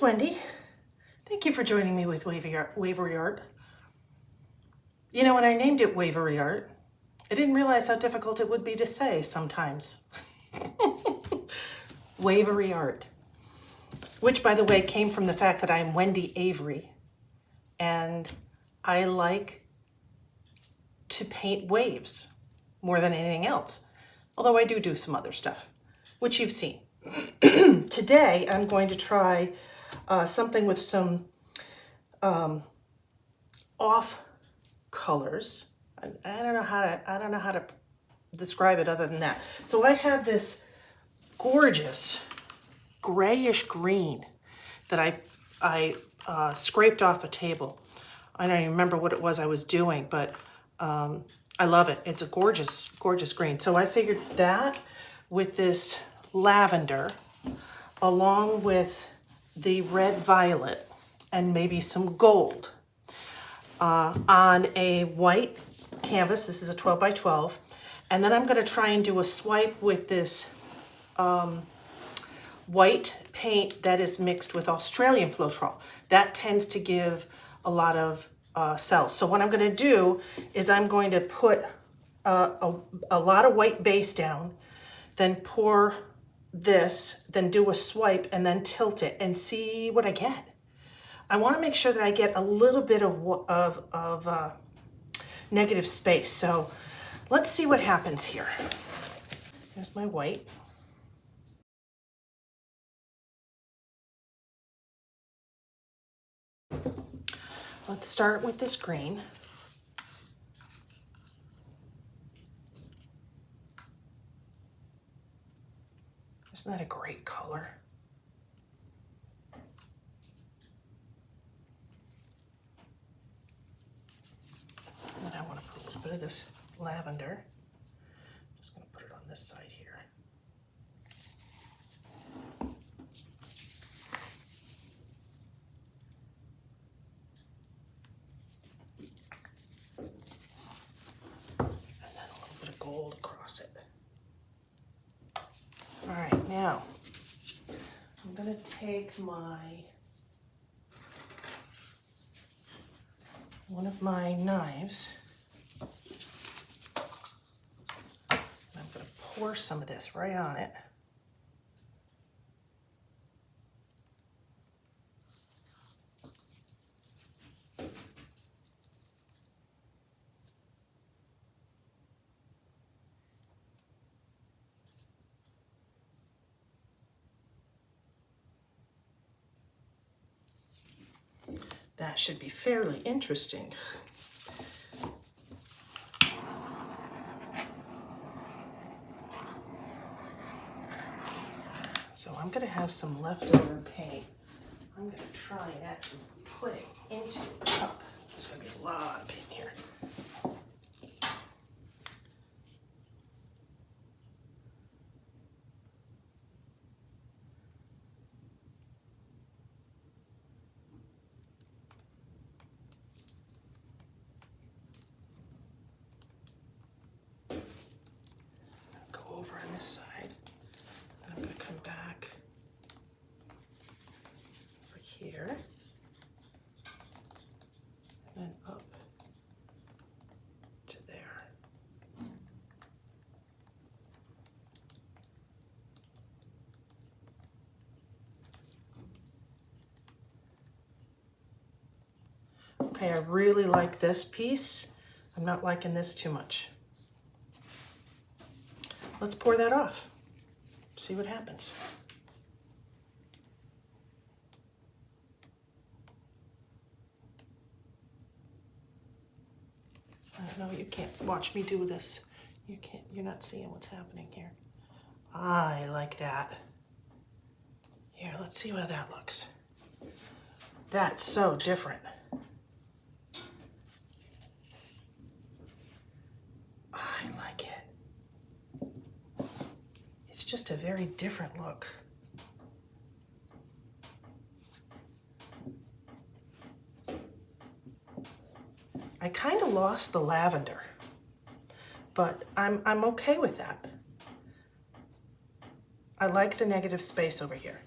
Wendy. Thank you for joining me with Wavery Art. You know, when I named it Wavery Art, I didn't realize how difficult it would be to say sometimes. Wavery Art, which by the way came from the fact that I'm Wendy Avery and I like to paint waves more than anything else. Although I do some other stuff, which you've seen. Today I'm going to try something with some off colors. I don't know how to describe it other than that. So I have this gorgeous grayish green that I scraped off a table. I don't even remember what it was I was doing, but I love it. It's a gorgeous, gorgeous green. So I figured that with this lavender, along with the red violet and maybe some gold on a white canvas. This is a 12 by 12. And then I'm going to try and do a swipe with this white paint that is mixed with Australian Floetrol. That tends to give a lot of cells. So what I'm going to do is I'm going to put a lot of white base down, then pour this, then do a swipe and then tilt it and see what I get. I want to make sure that I get a little bit of negative space. So let's see what happens here. Here's my white. Let's start with this green. Isn't that a great color? And then I want to put a little bit of this lavender. I'm just going to put it on this side here. And then a little bit of gold across it. All right, now I'm going to take one of my knives. And I'm going to pour some of this right on it. That should be fairly interesting. So I'm going to have some leftover paint. I'm going to try and actually put it into a cup. There's going to be a lot of paint here. Over on this side. I'm going to come back over here and then up to there. Okay, I really like this piece. I'm not liking this too much. Let's pour that off, see what happens. I don't know, you can't watch me do this. You're not seeing what's happening here. I like that. Here, let's see how that looks. That's so different. I like it. It's just a very different look. I kind of lost the lavender, but I'm okay with that. I like the negative space over here.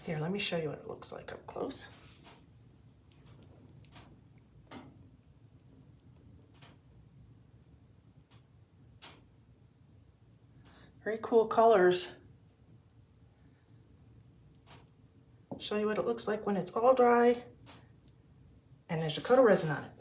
Here, let me show you what it looks like up close. Very cool colors. Show you what it looks like when it's all dry and there's a coat of resin on it.